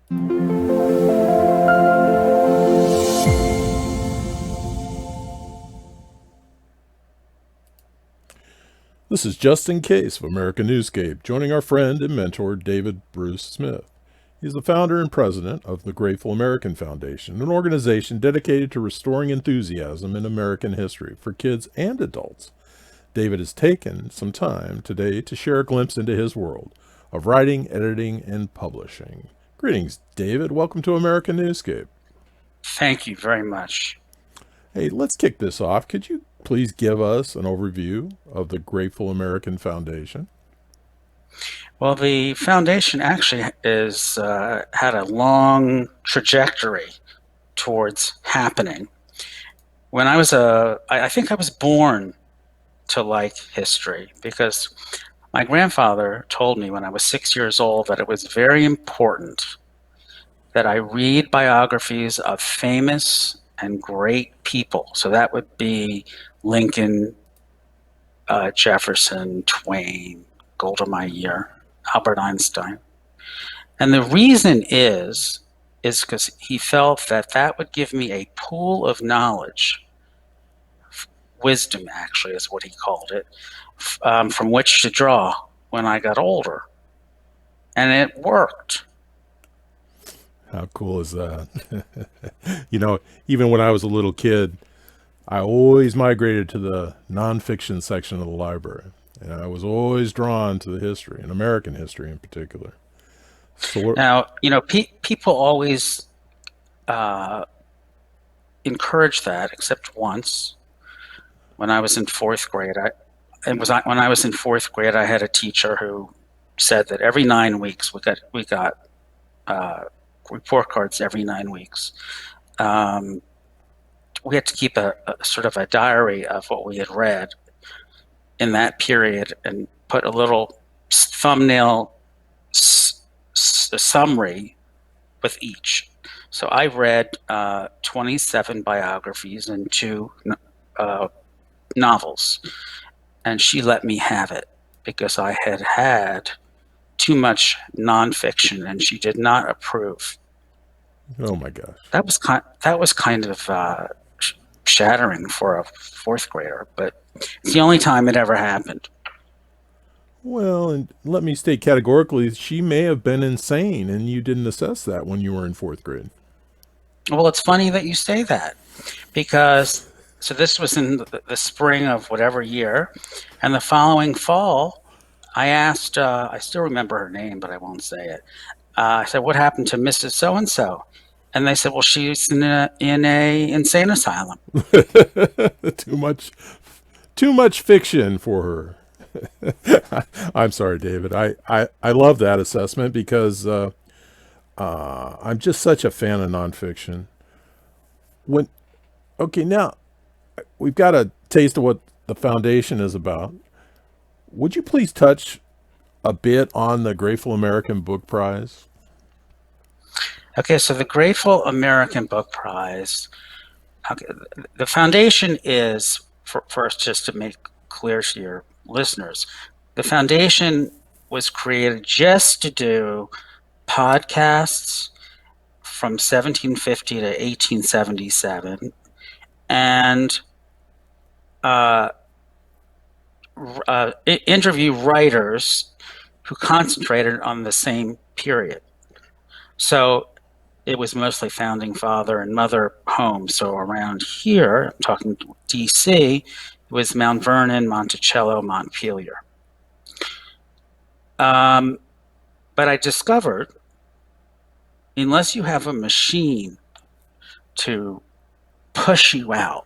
This is Justin Case of America Newscape, joining our friend and mentor David Bruce Smith. He's the founder and president of the Grateful American Foundation, an organization dedicated to restoring enthusiasm in American history for kids and adults. David has taken some time today to share a glimpse into his world of writing, editing, and publishing. Greetings, David. Welcome to America Newscape. Thank you very much. Hey, let's kick this off. Could you please give us an overview of the Grateful American Foundation? Well, the foundation actually had a long trajectory towards happening. When I think I was born to like history because my grandfather told me when I was 6 years old that it was very important that I read biographies of famous and great people. So that would be Lincoln, Jefferson, Twain, Golda Meir, Albert Einstein. And the reason is because he felt that that would give me a pool of knowledge, wisdom actually is what he called it, from which to draw when I got older. And it worked. How cool is that? Even when I was a little kid, I always migrated to the nonfiction section of the library. And I was always drawn to the history, and American history in particular. Now, people always encourage that, except once. When I was in fourth grade, when I was in fourth grade, I had a teacher who said that every 9 weeks we got report cards every 9 weeks. We had to keep a sort of a diary of what we had read in that period and put a little thumbnail summary with each. So I read 27 biographies and 2 novels, and she let me have it because I had too much nonfiction, and she did not approve. Oh my gosh, that was kind of shattering for a fourth grader, but it's the only time it ever happened. Well, and let me state categorically, she may have been insane, and you didn't assess that when you were in fourth grade. Well, it's funny that you say that because so this was in the spring of whatever year, and the following fall, I asked, I still remember her name, but I won't say it. I said, "What happened to Mrs. So-and-so?" And they said, "Well, she's in a insane asylum." Too much fiction for her. I'm sorry, David. I love that assessment because I'm just such a fan of nonfiction. Now we've got a taste of what the foundation is about. Would you please touch a bit on the Grateful American Book Prize? Okay, so the Grateful American Book Prize, the foundation is, first, just to make clear to your listeners, the foundation was created just to do podcasts from 1750 to 1877 and interview writers who concentrated on the same period. So it was mostly founding father and mother homes. So around here, I'm talking DC, it was Mount Vernon, Monticello, Montpelier. But I discovered, unless you have a machine to push you out,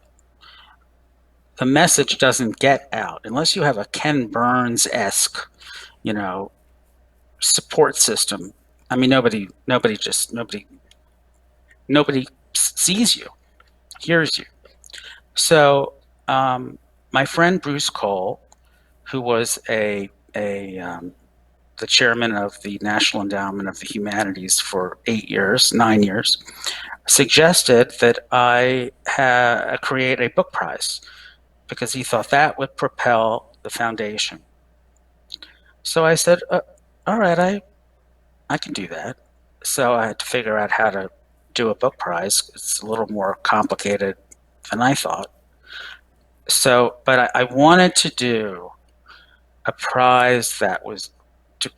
the message doesn't get out. Unless you have a Ken Burns-esque, support system. I mean, nobody sees you, hears you. So my friend Bruce Cole, who was the chairman of the National Endowment of the Humanities for 9 years, suggested that I create a book prize because he thought that would propel the foundation. So I said, all right, I can do that. So I had to figure out how to do a book prize. It's a little more complicated than I thought. So, but I wanted to do a prize that was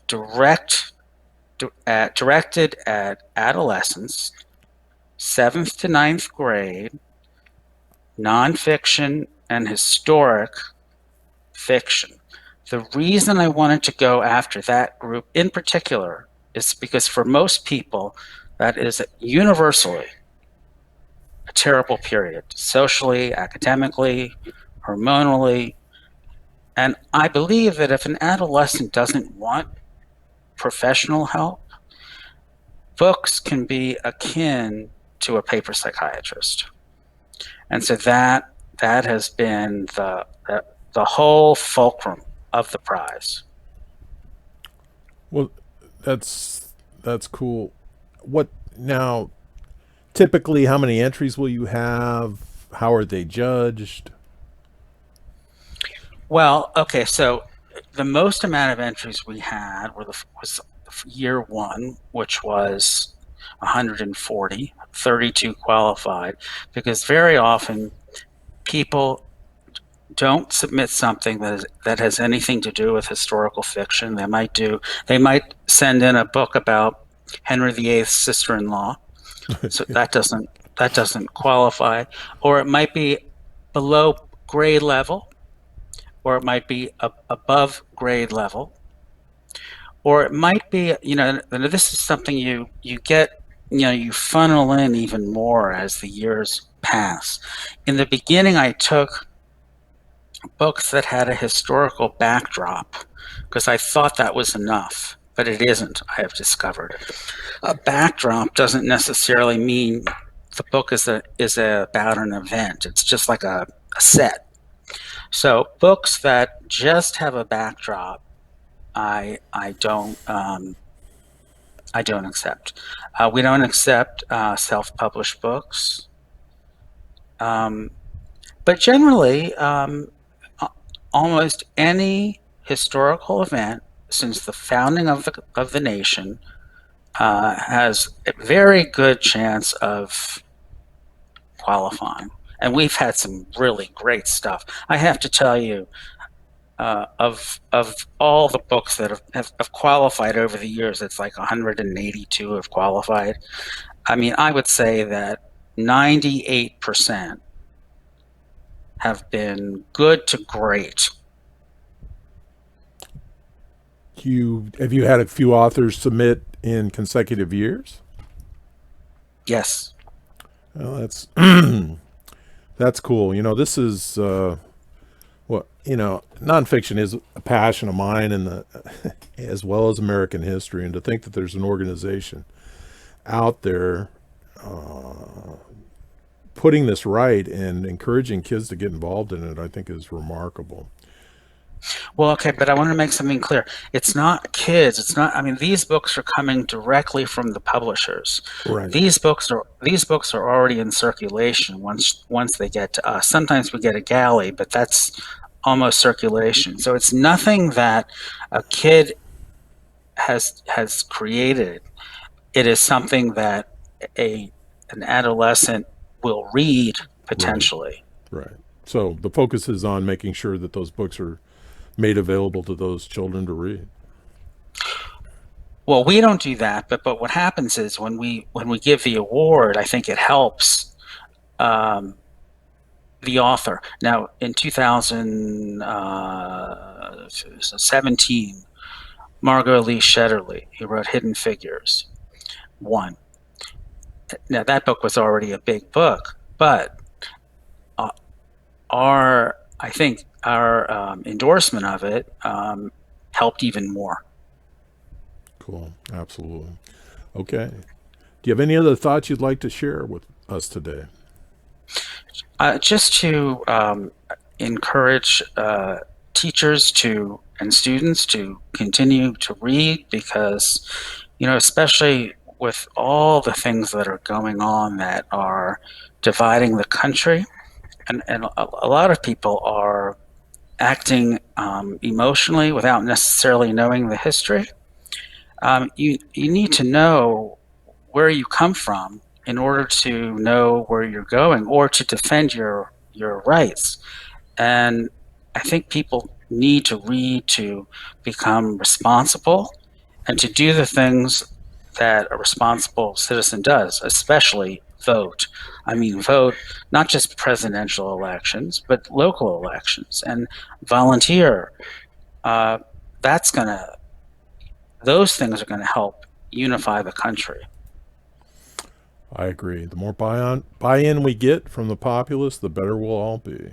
directed at adolescents, seventh to ninth grade, nonfiction and historic fiction. The reason I wanted to go after that group in particular is because for most people, that is universally a terrible period, socially, academically, hormonally. And I believe that if an adolescent doesn't want professional help, books can be akin to a paper psychiatrist. And so that has been the whole fulcrum of the prize. Well, that's cool. What now? Typically, how many entries will you have? How are they judged? Well, okay, so the most amount of entries we had was year one, which was 140, 32 qualified, because very often people don't submit something that has anything to do with historical fiction. They might send in a book about Henry VIII's sister-in-law, so that doesn't qualify, or it might be below grade level, or it might be above grade level, or it might be, this is something you get, you funnel in even more as the years pass. In the beginning, I took books that had a historical backdrop because I thought that was enough, but it isn't, I have discovered. A backdrop doesn't necessarily mean the book is about an event. It's just like a set. So books that just have a backdrop, I don't accept. We don't accept self-published books, but generally, almost any historical event since the founding of the nation has a very good chance of qualifying. And we've had some really great stuff. I have to tell you, of all the books that have qualified over the years, it's like 182 have qualified. I mean, I would say that 98% have been good to great. Have you had a few authors submit in consecutive years? Yes. Well, that's that's cool. This is nonfiction is a passion of mine, and as well as American history. And to think that there's an organization out there putting this right and encouraging kids to get involved in it, I think is remarkable. Well, okay, but I want to make something clear. It's not kids. It's not. I mean, these books are coming directly from the publishers. Right. These books are already in circulation once they get to us. Sometimes we get a galley, but that's almost circulation. So it's nothing that a kid has created. It is something that an adolescent will read potentially. Right. So the focus is on making sure that those books are made available to those children to read. Well, we don't do that, but what happens is when we give the award, I think it helps the author. Now, in 2017, Margot Lee Shetterly, who wrote Hidden Figures, won. Now, that book was already a big book, but our endorsement of it helped even more. Cool. Absolutely. Okay. Do you have any other thoughts you'd like to share with us today? Just to encourage teachers and students to continue to read, because, especially with all the things that are going on that are dividing the country, and a lot of people are acting emotionally without necessarily knowing the history. You need to know where you come from in order to know where you're going or to defend your rights. And I think people need to read to become responsible and to do the things that a responsible citizen does, especially vote. I mean, vote not just presidential elections, but local elections and volunteer. That's gonna; those things are gonna help unify the country. I agree. The more buy-in we get from the populace, the better we'll all be.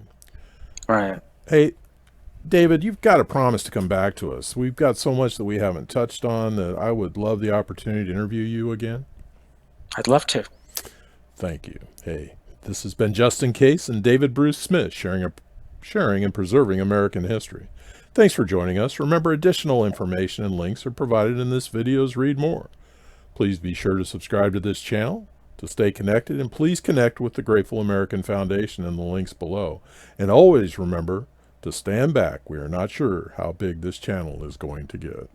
Right. Hey, David, you've got to promise to come back to us. We've got so much that we haven't touched on that I would love the opportunity to interview you again. I'd love to. Thank you. Hey, this has been Justin Case and David Bruce Smith sharing and preserving American history. Thanks for joining us. Remember, additional information and links are provided in this video's Read More. Please be sure to subscribe to this channel to stay connected, and please connect with the Grateful American Foundation in the links below. And always remember to stand back. We are not sure how big this channel is going to get.